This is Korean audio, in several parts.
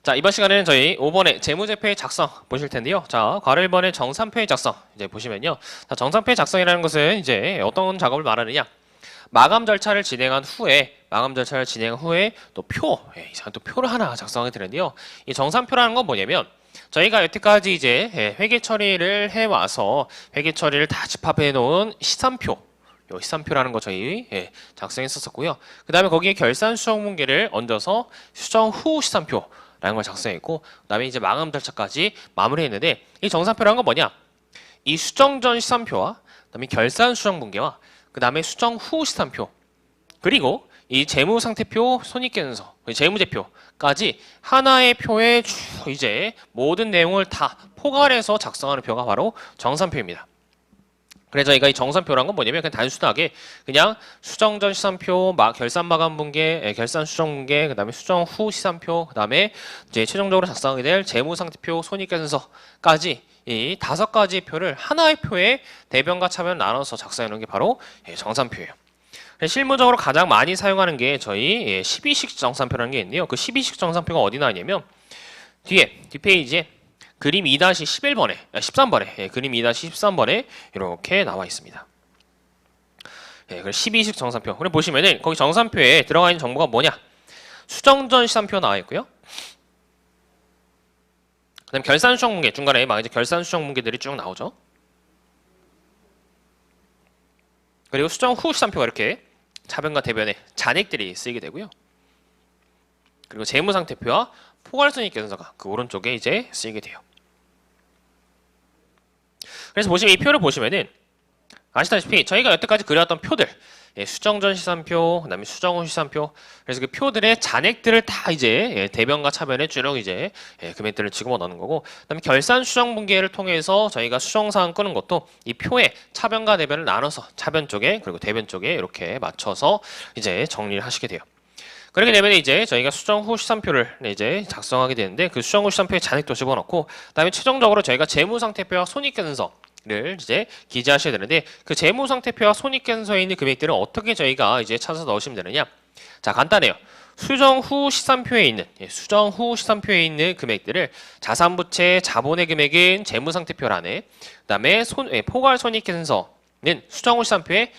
자, 이번 시간에는 저희 5번의 재무제표의 작성 보실 텐데요. 자, 괄호 1번의 정산표의 작성 이제 보시면요. 자, 정산표의 작성이라는 것은 이제 어떤 작업을 말하느냐? 마감 절차를 진행한 후에 또 표, 이상한 또 표를 하나 작성하게 되는데요. 이 정산표라는 건 뭐냐면 저희가 여태까지 이제 회계 처리를 해와서 회계 처리를 다 집합해 놓은 시산표, 요 시산표라는 거 저희 작성했었고요. 그 다음에 거기에 결산 수정 문계를 얹어서 수정 후 시산표라는 걸 작성했고, 그 다음에 이제 마감 절차까지 마무리했는데, 이 정산표라는 건 뭐냐? 이 수정 전 시산표와 그다음에 결산 수정 문계와 그 다음에 수정 후 시산표, 그리고 이 재무상태표, 손익계산서, 재무제표까지 하나의 표에 이제 모든 내용을 다 포괄해서 작성하는 표가 바로 정산표입니다. 그래서 저희가 이 정산표란 건 뭐냐면 그냥 단순하게 그냥 수정 전 시산표, 결산 마감 분계, 결산 수정 분계, 그다음에 수정 후 시산표, 그다음에 이제 최종적으로 작성하게 될 재무상태표, 손익계산서까지 이 5가지 표를 하나의 표에 대변과 차변 나눠서 작성해 놓은 게 바로 정산표예요. 실무적으로 가장 많이 사용하는 게 저희 12식 정산표라는 게 있는데요. 그 12식 정산표가 어디 나왔냐면 뒷페이지에 그림 2-11번에, 13번에, 그림 2-13번에 이렇게 나와 있습니다. 그래서 12식 정산표. 그럼 보시면은 거기 정산표에 들어가 있는 정보가 뭐냐? 수정 전 시산표 나와 있고요. 그다음 결산 수정 문계, 중간에 막 이제 결산 수정 문계들이 쭉 나오죠. 그리고 수정 후 시산표가 이렇게 차변과 대변에 잔액들이 쓰이게 되고요. 그리고 재무상태표와 포괄손익계산서가 그 오른쪽에 이제 쓰이게 돼요. 그래서 보시면 이 표를 보시면은 아시다시피 저희가 여태까지 그려왔던 표들, 수정 전 시산표, 그다음에 수정 후 시산표, 그래서 그 표들의 잔액들을 다 이제 대변과 차변에 쭉 이제 금액들을 집어 넣는 거고, 그다음에 결산 수정 분계를 통해서 저희가 수정 사항 끄는 것도 이 표에 차변과 대변을 나눠서 차변 쪽에 그리고 대변 쪽에 이렇게 맞춰서 이제 정리를 하시게 돼요. 그렇게 되면 이제 저희가 수정 후 시산표를 이제 작성하게 되는데, 그 수정 후 시산표에 잔액도 집어넣고, 그다음에 최종적으로 저희가 재무상태표와 손익계산서를 이제 기재하셔야 되는데, 그 재무상태표와 손익계산서에 있는 금액들은 어떻게 저희가 이제 찾아서 넣으시면 되느냐? 자, 간단해요. 수정 후 시산표에 있는 금액들을 자산부채 자본의 금액은 재무상태표란에, 그다음에 포괄 손익계산서는 수정 후 시산표의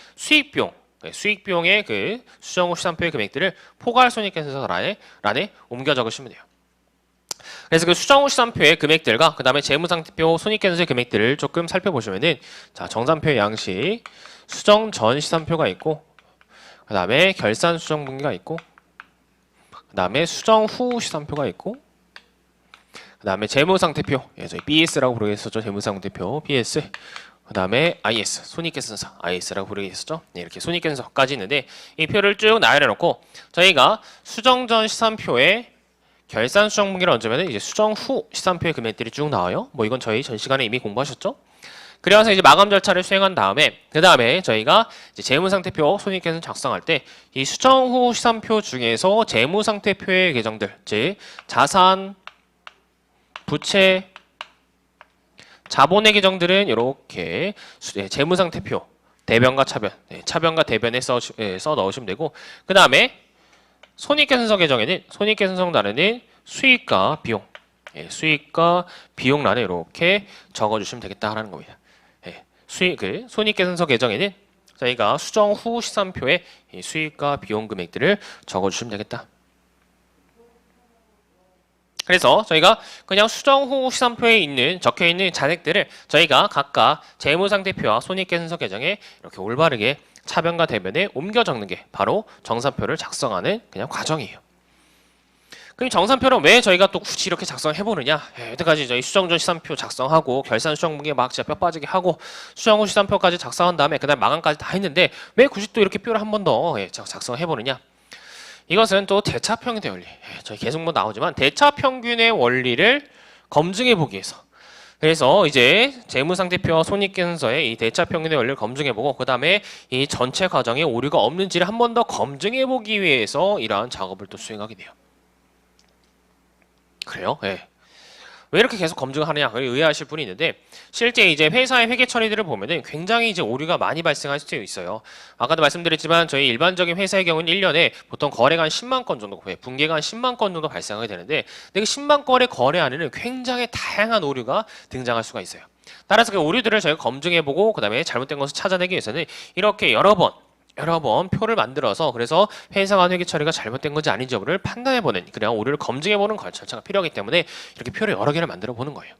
수익비용의 그 수정 후 시산표의 금액들을 포괄 손익계산서란에 옮겨 적으시면 돼요. 그래서 그 수정 후 시산표의 금액들과 그 다음에 재무상태표, 손익계산서의 금액들을 조금 살펴보시면은, 자, 정산표의 양식, 수정 전 시산표가 있고, 그 다음에 결산 수정 분기가 있고, 그 다음에 수정 후 시산표가 있고, 그 다음에 재무상태표, 저희 BS라고 부르겠었죠. 재무상태표 BS. 그 다음에 IS, 손익계산서 IS라고 부르겠었죠. 이렇게 손익계산서까지 있는데, 이 표를 쭉 나열해놓고 저희가 수정 전 시산표에 결산 수정 분기를 얹으면 이제 수정 후 시산표의 금액들이 쭉 나와요. 뭐 이건 저희 전 시간에 이미 공부하셨죠. 그래서 이제 마감 절차를 수행한 다음에 그 다음에 저희가 이제 재무상태표, 손익계산서 작성할 때 이 수정 후 시산표 중에서 재무상태표의 계정들, 즉 자산, 부채, 자본의 계정들은 이렇게 재무상태표, 대변과 차변, 차변과 대변에 써 넣으시면 되고, 그 다음에 손익계산서 계정에는 손익계산서란에는 수익과 비용, 수익과 비용란에 이렇게 적어주시면 되겠다라는 겁니다. 손익계산서 계정에는 저희가 수정 후 시산표에 수익과 비용 금액들을 적어주시면 되겠다. 그래서 저희가 그냥 수정 후 시산표에 적혀있는 잔액들을 저희가 각각 재무상태표와 손익계산서 계정에 이렇게 올바르게 차변과 대변에 옮겨 적는 게 바로 정산표를 작성하는 그냥 과정이에요. 그럼 정산표는 왜 저희가 또 굳이 이렇게 작성해보느냐? 여태까지 저희 수정 전 시산표 작성하고 결산 수정 분기 막 진짜 뼈 빠지게 하고 수정 후 시산표까지 작성한 다음에 그다음 마감까지 다 했는데 왜 굳이 또 이렇게 표를 한 번 더 작성해보느냐? 이것은 또 대차평균의 원리, 저희 계속 뭐 나오지만 대차평균의 원리를 검증해 보기 위해서, 그래서 이제 재무상태표와 손익계산서의 이 대차평균의 원리를 검증해 보고 그 다음에 이 전체 과정에 오류가 없는지를 한 번 더 검증해 보기 위해서 이러한 작업을 또 수행하게 돼요. 그래요? 왜 이렇게 계속 검증을 하느냐 의아하실 분이 있는데 실제 이제 회사의 회계 처리들을 보면은 굉장히 이제 오류가 많이 발생할 수 있어요. 아까도 말씀드렸지만 저희 일반적인 회사의 경우는 1년에 보통 거래가 한 10만 건 정도, 분기가 한 10만 건 정도 발생하게 되는데 그 10만 건의 거래 안에는 굉장히 다양한 오류가 등장할 수가 있어요. 따라서 그 오류들을 저희가 검증해보고 그 다음에 잘못된 것을 찾아내기 위해서는 이렇게 여러 번 표를 만들어서 그래서 회사 간 회계 처리가 잘못된 건지 아닌지 여부를 판단해보는 그냥 오류를 검증해보는 절차가 필요하기 때문에 이렇게 표를 여러 개를 만들어 보는 거예요.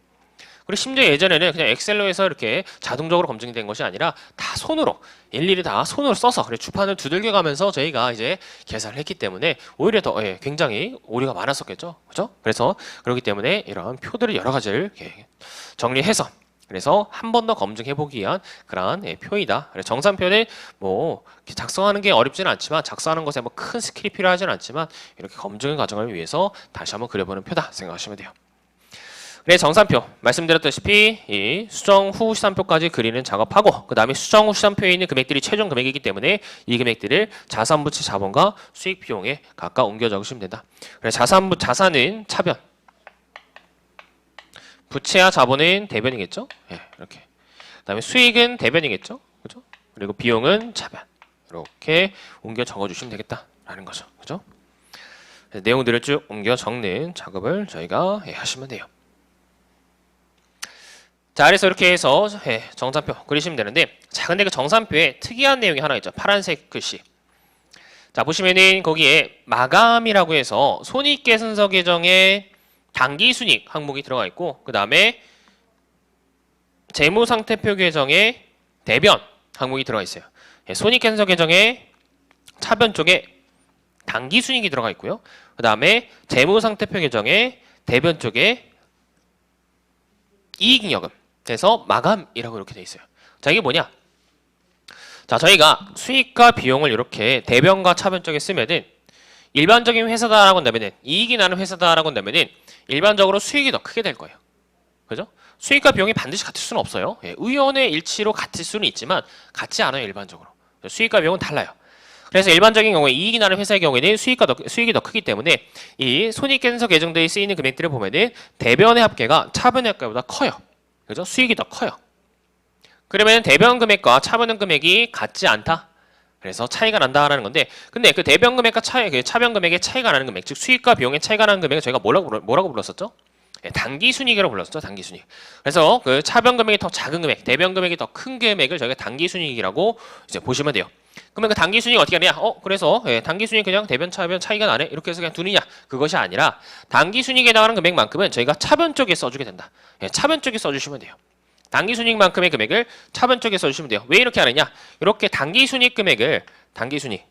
그리고 심지어 예전에는 그냥 엑셀로 해서 이렇게 자동적으로 검증이 된 것이 아니라 다 손으로 일일이 다 손으로 써서 그래 주판을 두들겨 가면서 저희가 이제 계산을 했기 때문에 오히려 더 굉장히 오류가 많았었겠죠. 그죠? 그래서 그렇기 때문에 이런 표들을 여러 가지를 정리해서 그래서 한 번 더 검증해 보기 위한 그러한 표이다. 정산표는 뭐 작성하는 게 어렵지는 않지만 작성하는 것에 뭐 큰 스킬이 필요하지는 않지만 이렇게 검증의 과정을 위해서 다시 한번 그려보는 표다 생각하시면 돼요. 네, 정산표 말씀드렸다시피 이 수정 후 시산표까지 그리는 작업하고 그 다음에 수정 후 시산표에 있는 금액들이 최종 금액이기 때문에 이 금액들을 자산부채 자본과 수익 비용에 각각 옮겨 적으시면 된다. 그래서 자산은 차변, 부채와 자본은 대변이겠죠. 예, 이렇게. 그다음에 수익은 대변이겠죠. 그죠? 그리고 비용은 차변. 이렇게 옮겨 적어주시면 되겠다라는 거죠. 그죠? 내용들을 쭉 옮겨 적는 작업을 저희가 하시면 돼요. 자, 그래서 이렇게 해서 정산표 그리시면 되는데, 자, 근데 그 정산표에 특이한 내용이 하나 있죠. 파란색 글씨. 자, 보시면은 거기에 마감이라고 해서 손익계산서 계정에 당기순익 항목이 들어가 있고, 그 다음에 재무상태표 계정에 대변 항목이 들어가 있어요. 손익계산서 계정에 차변 쪽에 당기순익이 들어가 있고요. 그 다음에 재무상태표 계정에 대변 쪽에 이익잉여금. 그래서 마감이라고 이렇게 돼 있어요. 자, 이게 뭐냐? 자, 저희가 수익과 비용을 이렇게 대변과 차변 쪽에 쓰면은 일반적인 회사다라고 한다면은 이익이 나는 회사다라고 한다면은 일반적으로 수익이 더 크게 될 거예요. 그죠? 수익과 비용이 반드시 같을 수는 없어요. 우연의 일치로 같을 수는 있지만 같지 않아요, 일반적으로. 수익과 비용은 달라요. 그래서 일반적인 경우에 이익이 나는 회사의 경우에는 수익이 더 크기 때문에 이 손익계산서 계정들이 쓰이는 금액들을 보면은 대변의 합계가 차변의 합계보다 커요. 그죠? 수익이 더 커요. 그러면 대변 금액과 차변 금액이 같지 않다. 그래서 차이가 난다라는 건데, 근데 그 대변 금액과 차변 금액의 차이가 나는 금액, 즉 수익과 비용의 차이가 나는 금액을 저희가 뭐라고 불렀었죠? 당기순이익이라고 불렀었죠. 당기순이익. 그래서 그 차변 금액이 더 작은 금액, 대변 금액이 더 큰 금액을 저희가 당기순이익이라고 이제 보시면 돼요. 그러면 그 당기순이익 어떻게 하느냐? 그래서 당기순이익 그냥 대변 차변 차이가 나네? 이렇게 해서 그냥 두느냐? 그것이 아니라 당기순이익에 나가는 금액만큼은 저희가 차변 쪽에 써주게 된다. 차변 쪽에 써주시면 돼요. 당기순이익만큼의 금액을 차변 쪽에 써주시면 돼요. 왜 이렇게 하느냐? 이렇게 당기순이익 금액을 당기순이익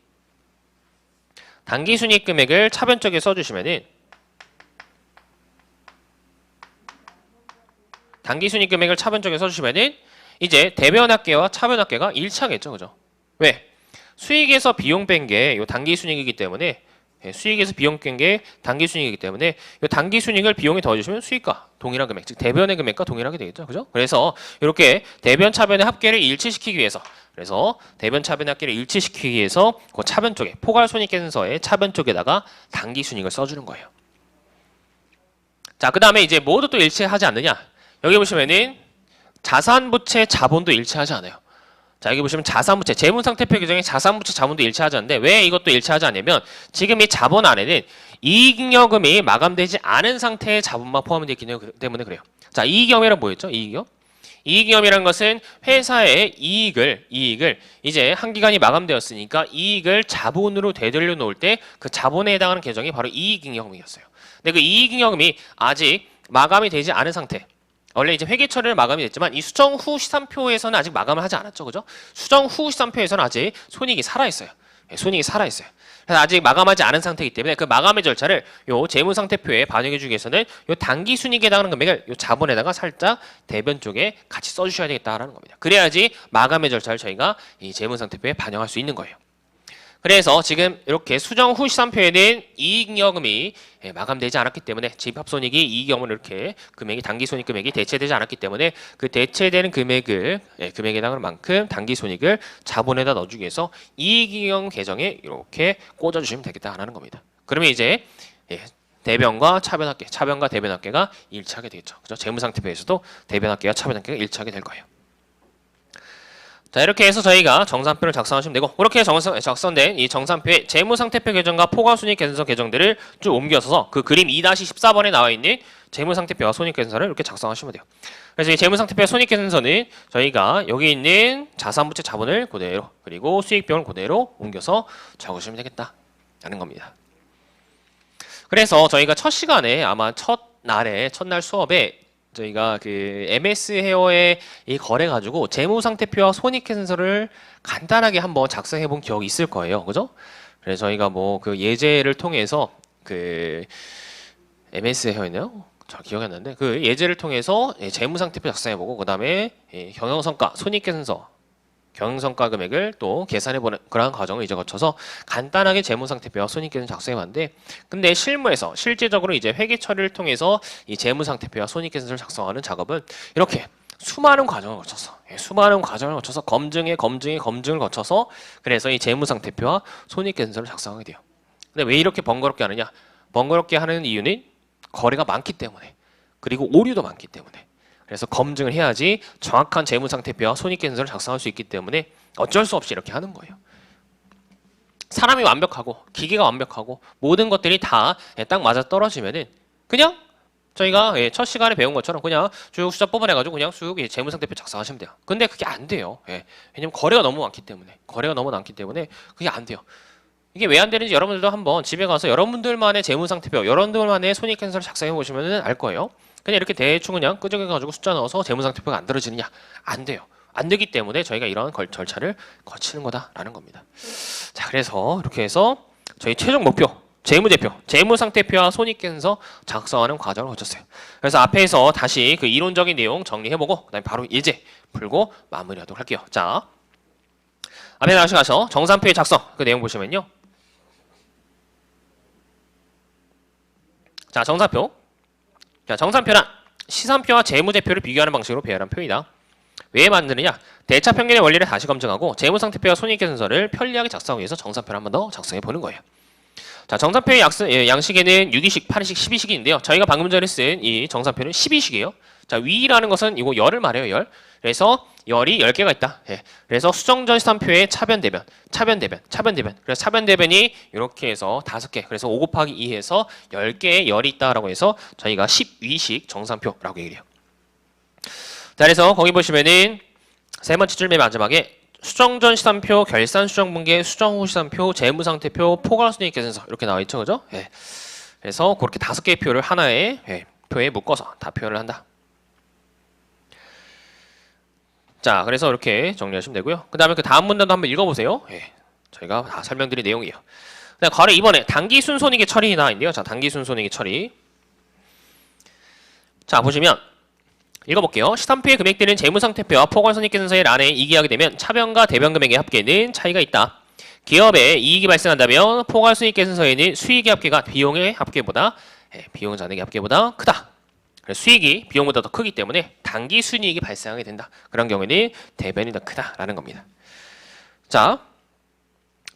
금액을 차변 쪽에 써주시면은 당기순이익 금액을 차변 쪽에 써주시면은 이제 대변 합계와 차변 합계가 일치하겠죠, 그죠? 왜? 수익에서 비용 뺀 게 이 당기순이익이기 때문에 수익에서 비용 뺀 게 당기순이익이기 때문에 이 당기순이익을 비용에 더해주시면 수익과 동일한 금액, 즉 대변의 금액과 동일하게 되겠죠, 그죠? 그래서 이렇게 대변 차변의 합계를 일치시키기 위해서, 그래서 대변 차변의 합계를 일치시키기 위해서 그 차변 쪽에 포괄손익계산서의 차변 쪽에다가 당기순이익을 써주는 거예요. 자, 그 다음에 이제 뭐도 또 일치하지 않느냐? 여기 보시면은 자산부채 자본도 일치하지 않아요. 자, 여기 보시면 자산부채, 재무상태표 규정에 자산부채 자본도 일치하지 않는데 왜 이것도 일치하지 않냐면 지금 이 자본 안에는 이익잉여금이 마감되지 않은 상태의 자본만 포함되어 있기 때문에 그래요. 자, 이익잉여금이란 뭐였죠? 이익잉여금이란 것은 회사의 이익을 이제 한 기간이 마감되었으니까 이익을 자본으로 되돌려 놓을 때 그 자본에 해당하는 계정이 바로 이익잉여금이었어요. 근데 그 이익잉여금이 아직 마감이 되지 않은 상태, 원래 이제 회계 처리를 마감이 됐지만 이 수정 후 시산표에서는 아직 마감을 하지 않았죠, 그죠? 수정 후 시산표에서는 아직 손익이 살아있어요. 손익이 살아있어요. 그래서 아직 마감하지 않은 상태이기 때문에 그 마감의 절차를 요 재무상태표에 반영해주기 위해서는 요 당기순이익에 해당하는 금액을 요 자본에다가 살짝 대변 쪽에 같이 써주셔야 되겠다라는 겁니다. 그래야지 마감의 절차를 저희가 이 재무상태표에 반영할 수 있는 거예요. 그래서 지금 이렇게 수정 후 시산표에는 이익잉여금이 마감되지 않았기 때문에 집합손익이 이익잉여금은 이렇게 금액이 당기손익 금액이 대체되지 않았기 때문에 그 대체되는 금액에 해당하는 만큼 당기손익을 자본에다 넣어주기 위해서 이익잉여금 계정에 이렇게 꽂아주시면 되겠다라는 겁니다. 그러면 이제 대변과 차변합계, 차변과 대변합계가 일치하게 되겠죠. 그죠? 재무상태표에서도 대변합계와 차변합계가 일치하게 될 거예요. 자, 이렇게 해서 저희가 정산표를 작성하시면 되고, 그렇게 작성된 이 정산표에 재무상태표 계정과 포괄손익계산서 계정들을 쭉 옮겨서 그 그림 2-14번에 나와 있는 재무상태표와 손익계산서를 이렇게 작성하시면 돼요. 그래서 이 재무상태표와 손익계산서는 저희가 여기 있는 자산부채 자본을 그대로, 그리고 수익비용을 그대로 옮겨서 적으시면 되겠다라는 겁니다. 그래서 저희가 첫 시간에 아마 첫날 수업에 저희가 그 MS 헤어의 이 거래 가지고 재무상태표와 손익계산서를 간단하게 한번 작성해 본 기억이 있을 거예요. 그죠? 그래서 저희가 뭐 그 예제를 통해서 그 MS 헤어였나요? 잘 기억이 안 나는데 그 예제를 통해서 재무상태표 작성해 보고 그다음에 경영성과 손익계산서 경영성과 금액을 또 계산해보는 그러한 과정을 이제 거쳐서 간단하게 재무상태표와 손익계산서 작성해봤는데, 근데 실무에서 실제적으로 이제 회계 처리를 통해서 이 재무상태표와 손익계산서를 작성하는 작업은 이렇게 수많은 과정을 거쳐서 검증을 거쳐서 그래서 이 재무상태표와 손익계산서를 작성하게 돼요. 근데 왜 이렇게 번거롭게 하느냐? 번거롭게 하는 이유는 거래가 많기 때문에, 그리고 오류도 많기 때문에. 그래서 검증을 해야지 정확한 재무상태표와 손익계산서를 작성할 수 있기 때문에 어쩔 수 없이 이렇게 하는 거예요. 사람이 완벽하고 기계가 완벽하고 모든 것들이 다 딱 맞아 떨어지면은 그냥 저희가 첫 시간에 배운 것처럼 그냥 쭉 숫자 뽑아내가지고 그냥 쭉 재무상태표 작성하시면 돼요. 근데 그게 안 돼요. 왜냐면 거래가 너무 많기 때문에 그게 안 돼요. 이게 왜 안 되는지 여러분들도 한번 집에 가서 여러분들만의 재무상태표, 여러분들만의 손익계산서를 작성해 보시면 알 거예요. 그냥 이렇게 대충 그냥 끄적여가지고 숫자 넣어서 재무상태표가 안 떨어지느냐? 안 돼요. 안 되기 때문에 저희가 이런 절차를 거치는 거다라는 겁니다. 자, 그래서 이렇게 해서 저희 최종 목표, 재무제표, 재무상태표와 손익계산서 작성하는 과정을 거쳤어요. 그래서 앞에서 다시 그 이론적인 내용 정리해보고 그다음에 바로 예제 풀고 마무리하도록 할게요. 자, 앞에 나가셔서 정산표의 작성 그 내용 보시면요. 자, 정산표. 자, 정산표란 시산표와 재무제표를 비교하는 방식으로 배열한 표이다. 왜 만드느냐? 대차 평균의 원리를 다시 검증하고 재무상태표와 손익계산서를 편리하게 작성하기 위해서 정산표를 한 번 더 작성해 보는 거예요. 자, 정산표의 양식에는 6이식, 8이식, 12식이 있는데요. 저희가 방금 전에 쓴 이 정산표는 12식이에요. 자, 위라는 것은 이거 열을 말해요, 열. 그래서 열이 10개가 있다. 그래서 수정전 시산표의 차변대변. 그래서 차변대변이 이렇게 해서 5개. 그래서 5 곱하기 2 해서 10개의 열이 있다라고 해서 저희가 12식 정산표라고 얘기해요. 자, 그래서 거기 보시면은 세 번째 줄 맨 마지막에 수정전 시산표, 결산 수정분계, 수정 후 시산표, 재무상태표, 포괄손익계산서 이렇게 나와 있죠, 그죠? 그래서 그렇게 5개의 표를 하나의 표에 묶어서 다 표현을 한다. 자, 그래서 이렇게 정리하시면 되고요. 그 다음에 그 다음 문단도 한번 읽어보세요. 저희가 다 설명드린 내용이에요. 그다음 괄호 2번에 당기순손익의 처리 나와 있는데요. 자, 당기순손익의 처리. 자, 보시면 읽어볼게요. 시산표의 금액들은 재무상태표와 포괄손익계산서의 란에 이기하게 되면 차변과 대변금액의 합계는 차이가 있다. 기업에 이익이 발생한다면 포괄손익계산서에는 수익의 합계가 비용의 합계보다 비용 잔액의 합계보다 크다. 수익이 비용보다 더 크기 때문에 당기순이익이 발생하게 된다. 그런 경우에는 대변이 더 크다라는 겁니다. 자,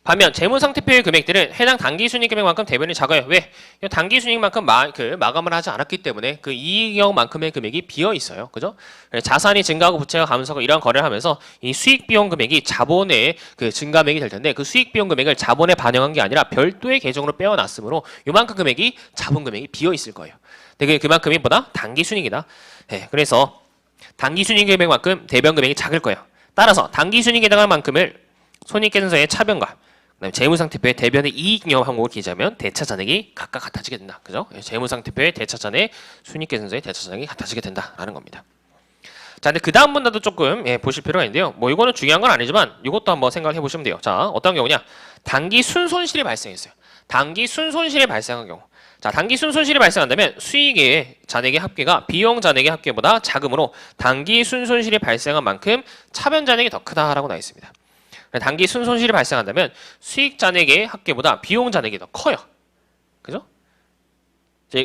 반면 재무상태표의 금액들은 해당 당기순이익 금액만큼 대변이 작아요. 왜? 당기순이익만큼 마감을 하지 않았기 때문에 그 이익만큼의 금액이 비어 있어요. 그죠? 자산이 증가하고 부채가 감소하고 이러한 거래를 하면서 이 수익비용 금액이 자본의 그 증가액이 될 텐데 그 수익비용 금액을 자본에 반영한 게 아니라 별도의 계정으로 빼어놨으므로 요만큼 금액이 자본 금액이 비어 있을 거예요. 근데 그만큼이 뭐다? 당기순이익이다. 그래서 당기순이익 금액만큼 대변 금액이 작을 거예요. 따라서 당기순이익에 해당하는 만큼을 손익계산서의 차변과 그다음에 재무상태표의 대변의 이익잉여 항목을 기재하면 대차잔액이 각각 같아지게 된다. 그죠? 재무상태표의 대차잔액, 손익계산서의 대차잔액이 같아지게 된다라는 겁니다. 자, 근데 그 다음 문단도 조금 보실 필요가 있는데요. 뭐 이거는 중요한 건 아니지만 이것도 한번 생각해 보시면 돼요. 자, 어떤 경우냐? 단기 순손실이 발생했어요. 단기 순손실이 발생한 경우. 자, 단기 순손실이 발생한다면 수익의 잔액의 합계가 비용 잔액의 합계보다 작으므로 단기 순손실이 발생한 만큼 차변 잔액이 더 크다라고 나와 있습니다. 단기 순손실이 발생한다면 수익 잔액의 합계보다 비용 잔액이 더 커요. 그죠?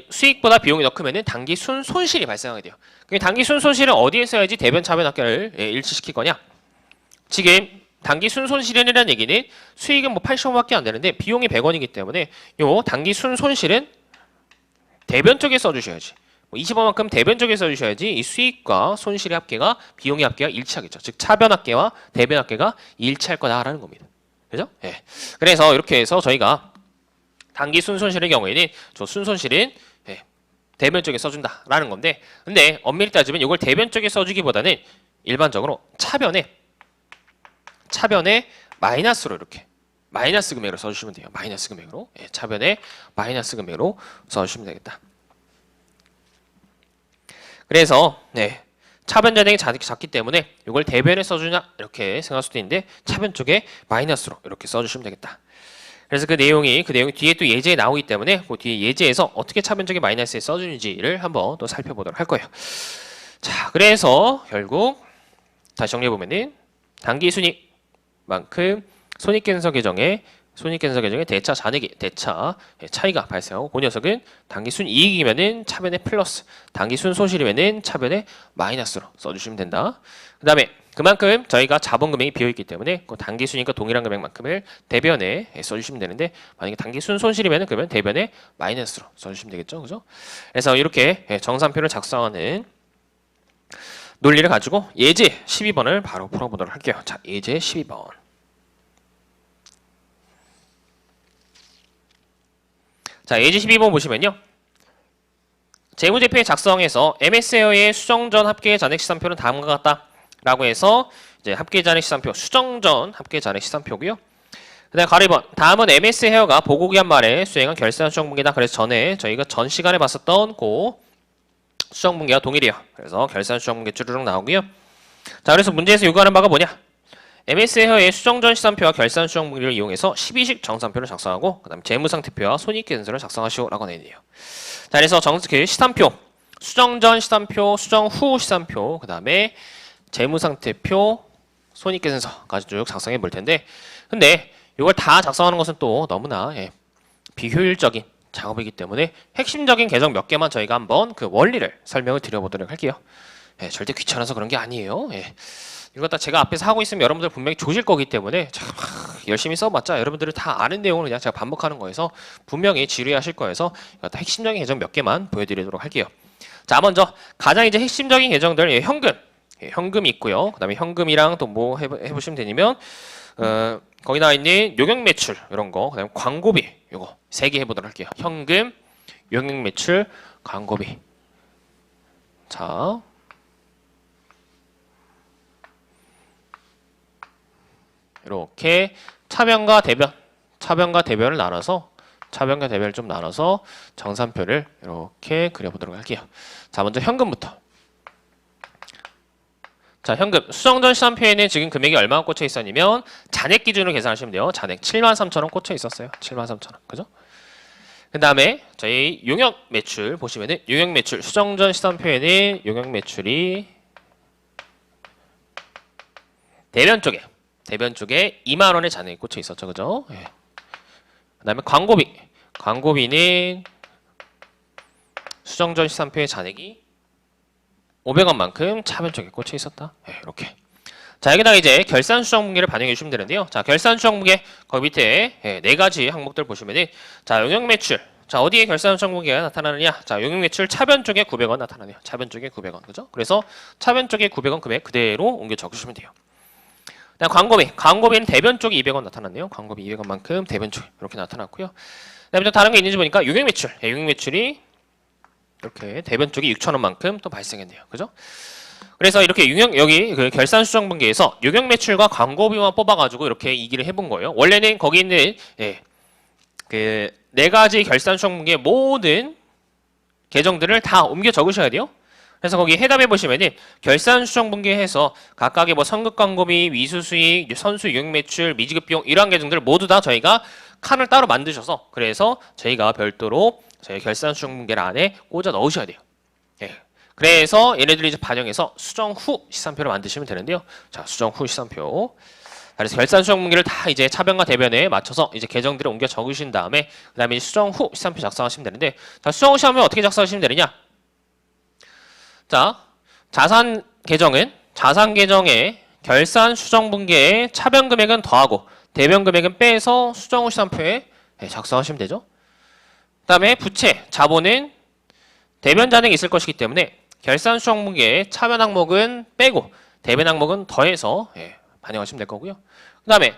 수익보다 비용이 더 크면은 단기 순손실이 발생하게 돼요. 단기 순손실은 어디에 써야지 대변 차변 합계를 일치시킬 거냐? 지금 단기 순손실이라는 얘기는 수익은 뭐 80원밖에 안 되는데 비용이 100원이기 때문에 요 단기 순손실은 대변 쪽에 써주셔야지. 25만큼 대변 쪽에 써주셔야지 이 수익과 손실의 합계가 비용의 합계가 일치하겠죠. 즉 차변 합계와 대변 합계가 일치할 거다라는 겁니다. 그죠? 예. 그래서 이렇게 해서 저희가 단기 순손실의 경우에는 저 순손실은 대변 쪽에 써준다라는 건데, 근데 엄밀히 따지면 이걸 대변 쪽에 써주기보다는 일반적으로 차변에 마이너스로 이렇게 마이너스 금액으로 써주시면 돼요. 마이너스 금액으로. 차변에 마이너스 금액으로 써주시면 되겠다. 그래서 차변 잔액이 작기 때문에 이걸 대변에 써주냐 이렇게 생각할 수도 있는데 차변 쪽에 마이너스로 이렇게 써주시면 되겠다. 그래서 그 내용이 뒤에 또 예제에 나오기 때문에 그 뒤에 예제에서 어떻게 차변 쪽에 마이너스에 써주는지를 한번 또 살펴보도록 할 거예요. 자, 그래서 결국 다시 정리해 보면은 단기 순이익만큼 손익계산서 계정에 대차 차이가 발생하고 그 녀석은 단기 순이익이면은 차변에 플러스, 단기 순손실이면은 차변에 마이너스로 써주시면 된다. 그 다음에 그만큼 저희가 자본 금액이 비어 있기 때문에 그 단기 순이익과 동일한 금액만큼을 대변에 써주시면 되는데, 만약에 단기 순손실이면은 그러면 대변에 마이너스로 써주시면 되겠죠, 그죠? 그래서 이렇게 정산표를 작성하는 논리를 가지고 예제 12번을 바로 풀어보도록 할게요. 자, 예제 12번. 자, 예제 12번 보시면요. 재무제표의 작성에서 MS웨어의 수정전 합계 잔액 시산표는 다음과 같다 라고 해서 이제 합계 잔액 시산표, 수정전 합계 잔액 시산표고요. 그다음 가로 2번. 다음은 MS웨어가 보고기한 말에 수행한 결산 수정분기다. 그래서 전에 저희가 전 시간에 봤었던 그 수정분기와 동일해요. 그래서 결산 수정분기 쭈르륵 나오고요. 자, 그래서 문제에서 요구하는 바가 뭐냐? MS웨어의 수정전 시산표와 결산 수정분기를 이용해서 12식 정산표를 작성하고 그다음 재무상태표와 손익계산서를 작성하시오라고 내네요. 자, 그래서 그 시산표, 수정전 시산표, 수정후 시산표, 그다음에 재무상태표, 손익계산서까지 쭉 작성해 볼 텐데, 근데 이걸 다 작성하는 것은 또 너무나 비효율적인 작업이기 때문에 핵심적인 계정 몇 개만 저희가 한번 그 원리를 설명을 드려보도록 할게요. 절대 귀찮아서 그런 게 아니에요. 이거 다 제가 앞에서 하고 있으면 여러분들 분명히 조질 거기 때문에 열심히 써봤자 여러분들이 다 아는 내용을 그냥 제가 반복하는 거여서 분명히 지루해하실 거여서 이거 다 핵심적인 계정 몇 개만 보여드리도록 할게요. 자, 먼저 가장 이제 핵심적인 계정들, 현금이 있고요. 그 다음에 현금이랑 또 뭐 해보시면 되냐면 거기 나와 있는 용역 매출 이런 거, 그다음에 광고비 요거 3개 해보도록 할게요. 현금, 용역 매출, 광고비. 자, 이렇게 차변과 대변을 나눠서 좀 나눠서 정산표를 이렇게 그려보도록 할게요. 자, 먼저 현금부터. 자, 현금 수정전 시산표에는 지금 금액이 얼마나 꽂혀 있었냐면 잔액 기준으로 계산하시면 돼요. 잔액 73,000원 꽂혀 있었어요. 73,000원. 그죠? 그 다음에 저희 용역 매출 보시면은 용역 매출 수정전 시산표에는 용역 매출이 대변 쪽에 2만 원의 잔액이 꽂혀 있었죠. 그죠? 그 다음에 광고비는 수정전 시산표의 잔액이 500원만큼 차변 쪽에 꽂혀 있었다. 이렇게. 자, 여기다가 이제 결산 수정분기를 반영해 주시면 되는데요. 자, 결산 수정분기 거기 밑에 4가지 항목들 보시면은 자, 용역 매출. 자, 어디에 결산 수정분기가 나타나느냐? 자, 용역 매출 차변 쪽에 900원 나타나네요. 차변 쪽에 900원. 그죠? 그래서 차변 쪽에 900원 금액 그대로 옮겨 적으시면 돼요. 그다음 광고비는 대변 쪽에 200원 나타났네요. 광고비 200원만큼 대변 쪽에 이렇게 나타났고요. 그다음에 또 다른 게 있는지 보니까 용역 매출. 용역 매출이 이렇게 대변 쪽에 6,000원만큼 또 발생했네요. 그죠? 그래서 이렇게 여기 그 결산 수정분기에서 용역 매출과 광고비만 뽑아가지고 이렇게 이기를 해본 거예요. 원래는 거기 있는 그 4가지 결산 수정분기의 모든 계정들을 다 옮겨 적으셔야 돼요. 그래서 거기 해답해 보시면은 결산 수정분기해서 각각의 뭐 선급 광고비, 미수수익, 선수 용역 매출, 미지급 비용 이러한 계정들을 모두 다 저희가 칸을 따로 만드셔서 그래서 저희가 별도로 저희 결산 수정분기를 안에 꽂아 넣으셔야 돼요. 그래서 얘네들이 이제 반영해서 수정 후 시산표를 만드시면 되는데요. 자, 수정 후 시산표. 그래서 결산 수정분기를 다 이제 차변과 대변에 맞춰서 이제 계정들을 옮겨 적으신 다음에 그다음에 수정 후 시산표 작성하시면 되는데, 자, 수정 후 시산표 어떻게 작성하시면 되느냐? 자, 자산 계정에 결산 수정분기에 차변 금액은 더하고 대변 금액은 빼서 수정 후 시산표에 작성하시면 되죠. 그 다음에 부채, 자본은 대변 잔액이 있을 것이기 때문에 결산 수정 항목에 차변 항목은 빼고 대변 항목은 더해서 반영하시면 될 거고요. 그 다음에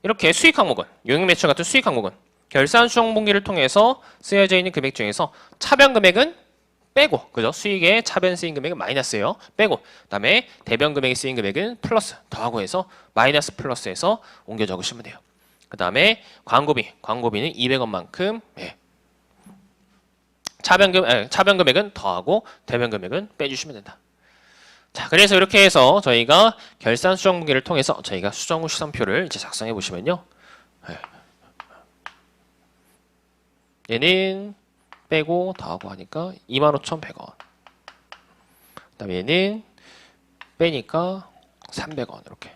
이렇게 수익 항목은 용익 매출 같은 수익 항목은 결산 수정 분기를 통해서 쓰여져 있는 금액 중에서 차변 금액은 빼고, 그죠? 수익에 차변 쓰인 금액은 마이너스예요. 빼고, 그다음에 대변 금액에 쓰인 금액은 플러스, 더하고 해서 마이너스 플러스해서 옮겨 적으시면 돼요. 그다음에 광고비는 200원만큼 차변 금액은 더하고 대변 금액은 빼주시면 된다. 자, 그래서 이렇게 해서 저희가 결산 수정 분기를 통해서 저희가 수정 후 시선표를 이제 작성해 보시면요. 얘는 빼고 더하고 하니까 25,100원. 그다음에 얘는 빼니까 300원 이렇게.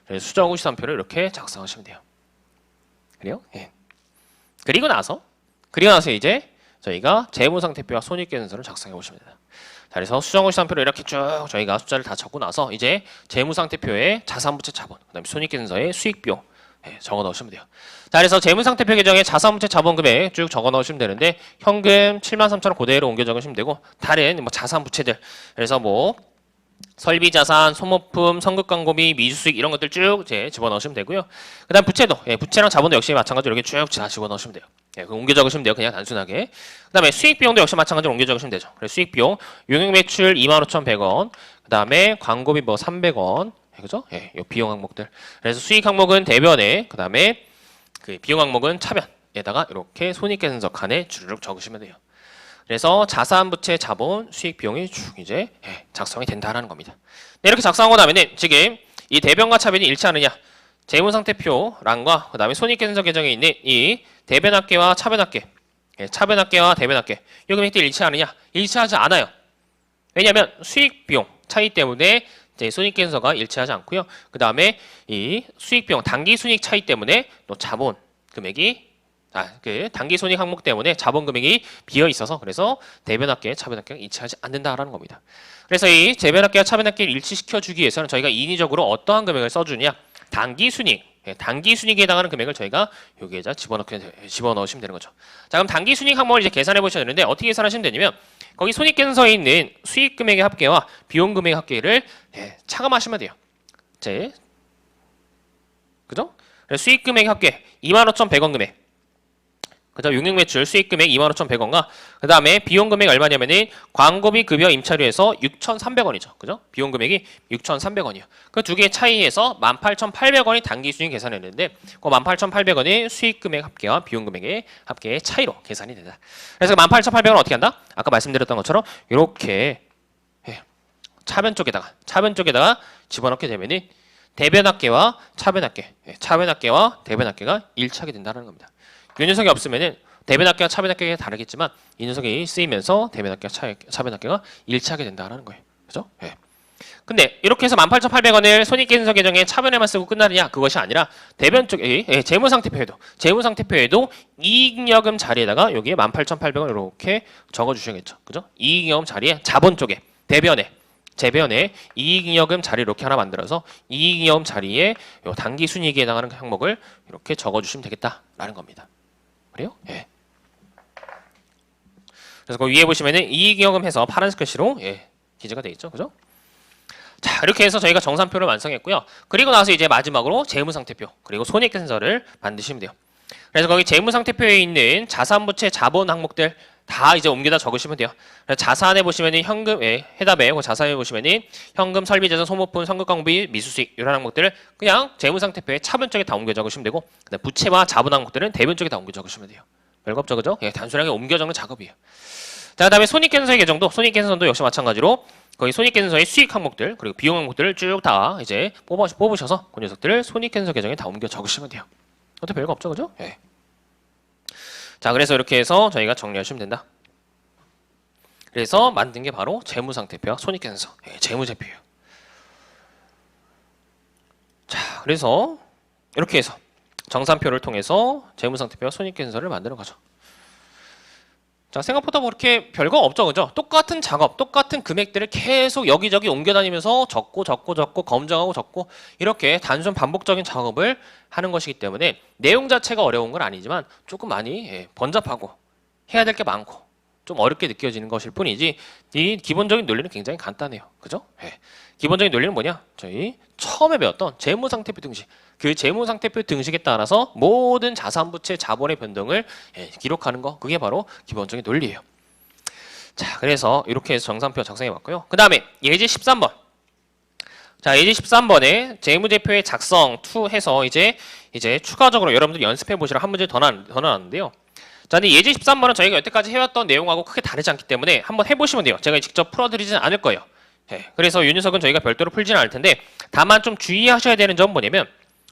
그래서 수정 후 시선표를 이렇게 작성하시면 돼요. 그래요? 예. 그리고 나서 이제 저희가 재무상태표와 손익계산서를 작성해 보시면 됩니다. 자, 그래서 수정 후 시선표를 이렇게 쭉 저희가 숫자를 다 적고 나서 이제 재무상태표에 자산부채 자본, 그다음에 손익계산서에 수익비용 적어 넣으시면 돼요. 자, 그래서 재무상태표 계정에 자산부채 자본금액 쭉 적어 넣으시면 되는데 현금 73,000원 그대로 옮겨 적으시면 되고 다른 뭐 자산부채들 그래서 뭐 설비자산, 소모품, 선급광고비, 미수수익 이런 것들 쭉 집어넣으시면 되고요. 그 다음 부채도 부채랑 자본도 역시 마찬가지로 이렇게 쭉 다 집어넣으시면 돼요. 옮겨 적으시면 돼요. 그냥 단순하게. 그 다음에 수익비용도 역시 마찬가지로 옮겨 적으시면 되죠. 그래서 수익비용 용익매출 25,100원 그 다음에 광고비 뭐 300원 그죠? 이 비용 항목들. 그래서 수익 항목은 대변에 그 다음에 그 비용 항목은 차변에다가 이렇게 손익계산서 칸에 주르륵 적으시면 돼요. 그래서 자산부채 자본 수익 비용이 쭉 이제 작성이 된다라는 겁니다. 네, 이렇게 작성하고 나면은 지금 이 대변과 차변이 일치하느냐 재무상태표란과 그 다음에 손익계산서 계정에 있는 이 대변합계와 차변합계 차변합계와 대변합계 이 금액들이 일치하느냐 일치하지 않아요. 왜냐하면 수익 비용 차이 때문에 손익계산서가 일치하지 않고요. 그 다음에 이 수익비용 단기순익 차이 때문에 또 자본 금액이 그 단기손익 항목 때문에 자본 금액이 비어 있어서 그래서 대변합계, 차변합계가 일치하지 않는다라는 겁니다. 그래서 이 대변합계와 차변합계를 일치시켜 주기 위해서는 저희가 인위적으로 어떠한 금액을 써주냐 단기순익, 단기순익에 해당하는 금액을 저희가 여기에다 집어넣으시면 되는 거죠. 자, 그럼 단기순익 항목을 이제 계산해 보셔야 되는데 어떻게 계산하시면 되냐면 거기 손익계산서에 있는 수익 금액의 합계와 비용 금액의 합계를 차감하시면 돼요. 그죠? 수익 금액의 합계 25,100원 금액. 그죠? 용익매출 수익금액 25,100원과 그 다음에 비용금액 얼마냐면은 광고비 급여 임차료에서 6,300원이죠. 그죠? 비용금액이 6,300원이요. 그 두 개의 차이에서 18,800원이 단기순익 계산했는데 그 18,800원이 수익금액 합계와 비용금액의 합계의 차이로 계산이 된다. 그래서 18,800원은 어떻게 한다? 아까 말씀드렸던 것처럼 이렇게 차변 쪽에다가 집어넣게 되면은 대변합계와 차변합계와 대변합계가 일치하게 된다는 겁니다. 이 녀석이 없으면은 대변합계와 차변합계가 다르겠지만 이 녀석이 쓰이면서 대변합계와 차변합계가 일치하게 된다는 거예요. 그죠? 근데 이렇게 해서 18,800원을 손익계산서 계정에 차변에만 쓰고 끝나느냐? 그것이 아니라 대변 쪽에 재무상태표에도 이익여금 자리에다가 여기에 18,800원 이렇게 적어주셔야겠죠. 그죠? 이익여금 자리에 자본 쪽에 재변에 이익여금 자리 이렇게 하나 만들어서 이익여금 자리에 요 단기순이익에 해당하는 항목을 이렇게 적어주시면 되겠다라는 겁니다. 그래요? 그래서 그 위에 보시면은 이익여금 해서 파란색 글씨로 기재가 되어 있죠. 그죠? 자, 이렇게 해서 저희가 정산표를 완성했고요. 그리고 나서 이제 마지막으로 재무상태표 그리고 손익계산서를 만드시면 돼요. 그래서 거기 재무상태표에 있는 자산부채 자본 항목들 다 이제 옮겨다 적으시면 돼요. 자산에 보시면은 현금, 해답에 그 자산에 보시면은 현금, 설비자산, 소모품, 선급광고비, 미수수익 이런 항목들을 그냥 재무상태표에 차변 쪽에 다 옮겨 적으시면 되고, 그다음 부채와 자본 항목들은 대변 쪽에 다 옮겨 적으시면 돼요. 별거 없죠, 그죠? 단순하게 옮겨 적는 작업이에요. 자, 그다음에 손익계산서의 계정도 손익계산서도 역시 마찬가지로 거기 손익계산서의 수익 항목들 그리고 비용 항목들을 쭉 다 이제 뽑으셔서 그 녀석들을 손익계산서 계정에 다 옮겨 적으시면 돼요. 어때 별거 없죠, 그죠? 자, 그래서 이렇게 해서 저희가 정리하시면 된다. 그래서 만든 게 바로 재무상태표와 손익계산서, 재무제표예요. 자, 그래서 이렇게 해서 정산표를 통해서 재무상태표와 손익계산서를 만드는 거죠. 자, 생각보다 뭐 그렇게 별거 없죠, 그죠? 똑같은 작업, 똑같은 금액들을 계속 여기저기 옮겨다니면서 적고 검증하고 적고 이렇게 단순 반복적인 작업을 하는 것이기 때문에 내용 자체가 어려운 건 아니지만 조금 많이 번잡하고 해야 될 게 많고 좀 어렵게 느껴지는 것일 뿐이지 이 기본적인 논리는 굉장히 간단해요. 그죠? 예. 기본적인 논리는 뭐냐? 저희 처음에 배웠던 재무상태표 등식. 그 재무상태표 등식에 따라서 모든 자산부채 자본의 변동을 기록하는 거. 그게 바로 기본적인 논리예요. 자, 그래서 이렇게 해서 정산표 작성해 봤고요. 그 다음에 예제 13번. 자, 예제 13번에 재무제표의 작성 투 해서 이제 추가적으로 여러분들 연습해 보시라 한 문제 더 나왔는데요. 자, 근데 예제 13번은 저희가 여태까지 해왔던 내용하고 크게 다르지 않기 때문에 한번 해보시면 돼요. 제가 직접 풀어드리지는 않을 거예요. 그래서 이 녀석은 저희가 별도로 풀지는 않을 텐데 다만 좀 주의하셔야 되는 점은 뭐냐면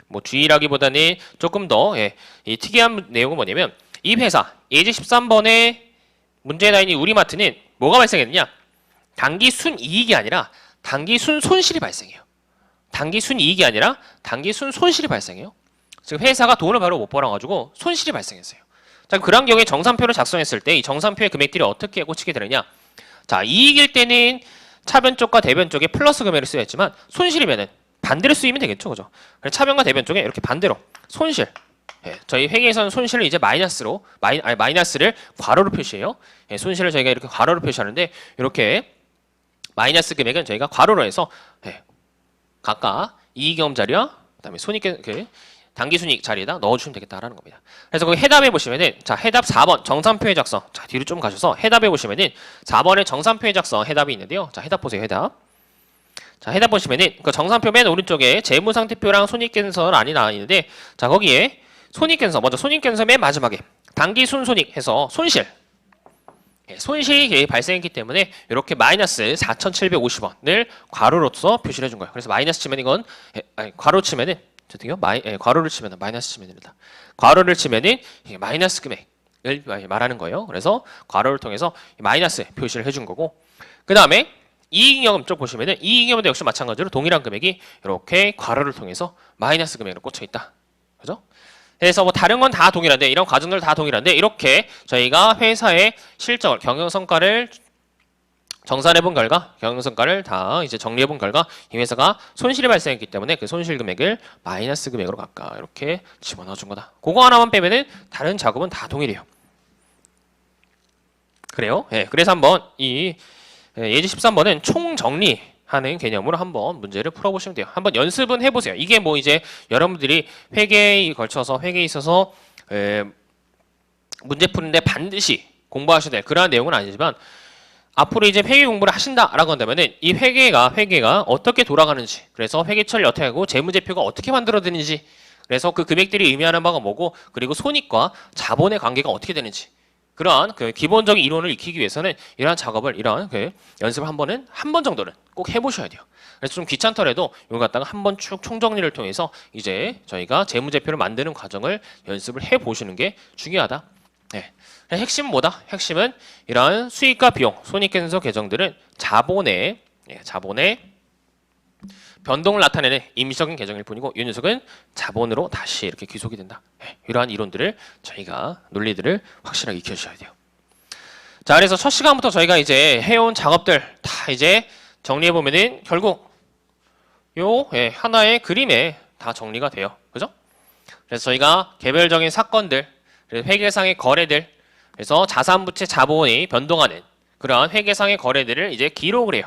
뭐 주의라기보다는 조금 더 이 특이한 내용은 뭐냐면 이 회사 예제 13번의 문제에 나있는 우리마트는 뭐가 발생했느냐? 단기 순이익이 아니라 단기 순손실이 발생해요. 단기 순이익이 아니라 단기 순손실이 발생해요. 지금 회사가 돈을 바로 못 벌어가지고 손실이 발생했어요. 자, 그런 경우에 정산표를 작성했을 때 이 정산표의 금액들이 어떻게 꽂히게 되느냐? 자, 이익일 때는 차변 쪽과 대변 쪽에 플러스 금액을 써야 했지만 손실이면은 반대로 쓰이면 되겠죠, 그죠? 그래서 차변과 대변 쪽에 이렇게 반대로 손실. 저희 회계에서는 손실을 이제 마이너스를 괄호로 표시해요. 손실을 저희가 이렇게 괄호로 표시하는데 이렇게 마이너스 금액은 저희가 괄호로 해서 각각 이익경험 자리와 그다음에 단기순이익 자리에다 넣어주시면 되겠다라는 겁니다. 그래서 거기 해답에 보시면은 자 해답 4번 정산표의 작성 자 뒤로 좀 가셔서 해답에 보시면은 4번에 정산표의 작성 해답이 있는데요. 자 해답 보세요. 해답. 자 해답 보시면은 그 정산표 맨 오른쪽에 재무상태표랑 손익계산서 란이 나와 있는데 자 거기에 손익계산서 먼저 손익계산서 맨 마지막에 단기순손익 해서 손실 손실이 발생했기 때문에 이렇게 마이너스 4,750원을 괄호로서 표시를 해준 거예요. 그래서 마이너스 치면 이건 괄호 치면은 괄호를 치면 마이너스 치면 됩니다. 괄호를 치면은 마이너스 금액을 말하는 거예요. 그래서 괄호를 통해서 마이너스 표시를 해준 거고 그 다음에 이익잉여금 쪽 보시면은 이익잉여금도 역시 마찬가지로 동일한 금액이 이렇게 괄호를 통해서 마이너스 금액으로 꽂혀 있다. 그죠? 그래서 뭐 다른 건 다 동일한데 이런 과정들 다 동일한데 이렇게 저희가 회사의 실적을 경영성과를 정산해본 결과 경영성과를 다 이제 정리해본 결과 이 회사가 손실이 발생했기 때문에 그 손실 금액을 마이너스 금액으로 각각 이렇게 집어넣어준 거다. 그거 하나만 빼면은 다른 작업은 다 동일해요. 그래요? 그래서 한번 이 예제 13번은 총정리하는 개념으로 한번 문제를 풀어보시면 돼요. 한번 연습은 해보세요. 이게 뭐 이제 여러분들이 회계에 걸쳐서 회계에 있어서 문제 푸는데 반드시 공부하셔야 될 그러한 내용은 아니지만 앞으로 이제 회계 공부를 하신다라고 한다면은 이 회계가 어떻게 돌아가는지 그래서 회계처리를 어떻게 하고 재무제표가 어떻게 만들어지는지 그래서 그 금액들이 의미하는 바가 뭐고 그리고 손익과 자본의 관계가 어떻게 되는지 그러한 그 기본적인 이론을 익히기 위해서는 이러한 작업을 이러한 그 연습을 한 번 정도는 꼭 해보셔야 돼요. 그래서 좀 귀찮더라도 이걸 갖다가 한번 쭉 총정리를 통해서 이제 저희가 재무제표를 만드는 과정을 연습을 해보시는 게 중요하다. 핵심은 뭐다? 핵심은 이러한 수익과 비용, 손익계산서 계정들은 자본의 변동을 나타내는 임시적인 계정일 뿐이고 이 녀석은 자본으로 다시 이렇게 귀속이 된다. 이러한 이론들을 저희가 논리들을 확실하게 익혀주셔야 돼요. 자, 그래서 첫 시간부터 저희가 이제 해온 작업들 다 이제 정리해 보면은 결국 요 하나의 그림에 다 정리가 돼요. 그죠? 그래서 저희가 개별적인 사건들, 회계상의 거래들, 그래서 자산부채 자본이 변동하는 그러한 회계상의 거래들을 이제 기록을 해요.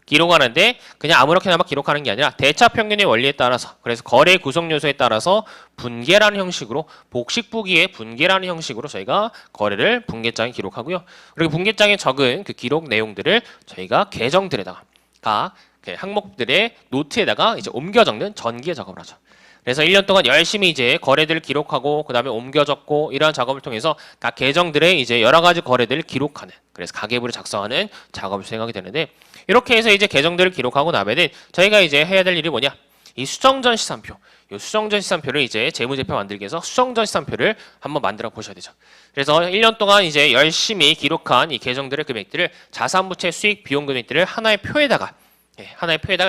기록하는데 그냥 아무렇게나 막 기록하는 게 아니라 대차평균의 원리에 따라서 그래서 거래 구성 요소에 따라서 분계라는 형식으로 복식부기의 분계라는 형식으로 저희가 거래를 분계장에 기록하고요. 그리고 분계장에 적은 그 기록 내용들을 저희가 계정들에다가 각 항목들의 노트에다가 이제 옮겨 적는 전기의 작업을 하죠. 그래서 1년 동안 열심히 이제 거래들을 기록하고 그 다음에 옮겨 적고 이러한 작업을 통해서 각 계정들의 이제 여러 가지 거래들을 기록하는 그래서 가계부를 작성하는 작업을 수행하게 되는데 이렇게 해서 이제 계정들을 기록하고 나면은 저희가 이제 해야 될 일이 뭐냐? 이 수정전 시산표. 이 수정전 시산표를 이제 재무제표 만들기 위해서 수정전 시산표를 한번 만들어 보셔야 되죠. 그래서 1년 동안 이제 열심히 기록한 이 계정들의 금액들을 자산부채 수익 비용 금액들을 하나의 표에다가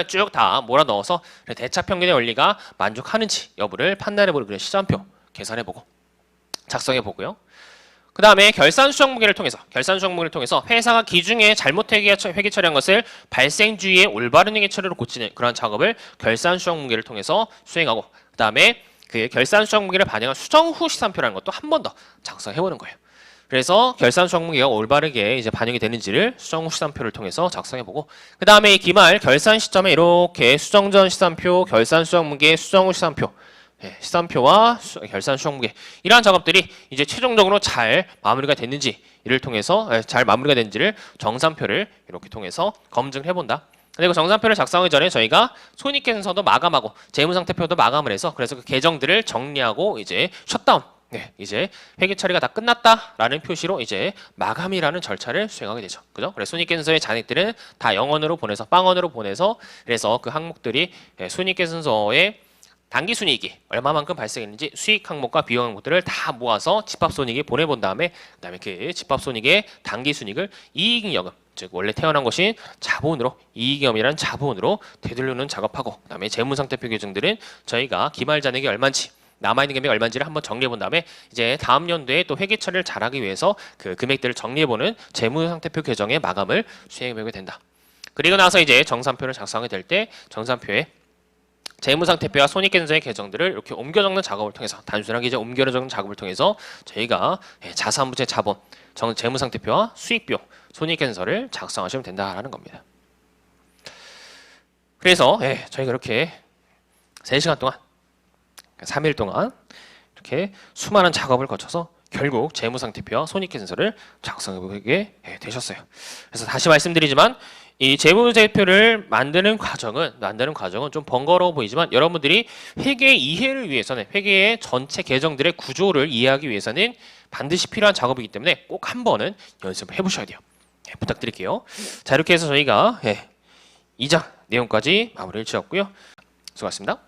쭉 다 몰아 넣어서 대차평균의 원리가 만족하는지 여부를 판단해보는 그런 시산표 계산해보고 작성해보고요. 그 다음에 결산수정무계를 통해서 회사가 기중에 잘못 회계 처리한 것을 발생주의의 올바른 회계 처리로 고치는 그런 작업을 결산수정무계를 통해서 수행하고 그 다음에 그 결산수정무계를 반영한 수정 후 시산표라는 것도 한 번 더 작성해보는 거예요. 그래서 결산 수정 문기가 올바르게 이제 반영이 되는지를 수정 후 시산표를 통해서 작성해보고 그 다음에 이 기말 결산 시점에 이렇게 수정 전 시산표, 결산 수정 문기, 수정 후 시산표 시산표와 결산 수정 문기 이러한 작업들이 이제 최종적으로 잘 마무리가 됐는지 이를 통해서 잘 마무리가 됐는지를 정산표를 이렇게 통해서 검증을 해본다. 그리고 정산표를 작성하기 전에 저희가 손익계산서도 마감하고 재무상태표도 마감을 해서 그래서 그 계정들을 정리하고 이제 셧다운 이제 회계 처리가 다 끝났다라는 표시로 이제 마감이라는 절차를 수행하게 되죠. 그죠? 그래서 손익계산서의 잔액들은 다 0원으로 보내서 빵원으로 보내서 그래서 그 항목들이 손익계산서의 당기순이익이 얼마만큼 발생했는지 수익 항목과 비용 항목들을 다 모아서 집합손익에 보내본 다음에 그다음에 그 집합손익의 당기순이익을 이익잉여금 즉 원래 태어난 것인 자본으로 이익잉여금이라는 자본으로 되돌리는 작업하고 그다음에 재무상태표 규정들은 저희가 기말잔액이 얼마인지 남아있는 금액이 얼마인지를 한번 정리해본 다음에 이제 다음 연도에 또 회계 처리를 잘하기 위해서 그 금액들을 정리해보는 재무상태표 규정의 마감을 수행해보게 된다. 그리고 나서 이제 정산표를 작성하게 될 때 정산표에 재무상태표와 손익계산서의 계정들을 이렇게 옮겨 적는 작업을 통해서 단순하게 이제 옮겨 적는 작업을 통해서 저희가 자산부채 자본, 재무상태표와 수익비용, 손익계산서를 작성하시면 된다라는 겁니다. 그래서 저희가 이렇게 3시간 동안 3일 동안 이렇게 수많은 작업을 거쳐서 결국 재무상태표와 손익계산서를 작성해보게 되셨어요. 그래서 다시 말씀드리지만 이 재무제표를 만드는 과정은 좀 번거로워 보이지만 여러분들이 회계 이해를 위해서는 회계의 전체 계정들의 구조를 이해하기 위해서는 반드시 필요한 작업이기 때문에 꼭 한 번은 연습을 해보셔야 돼요. 부탁드릴게요. 자 이렇게 해서 저희가 2장 내용까지 마무리를 지었고요. 수고하셨습니다.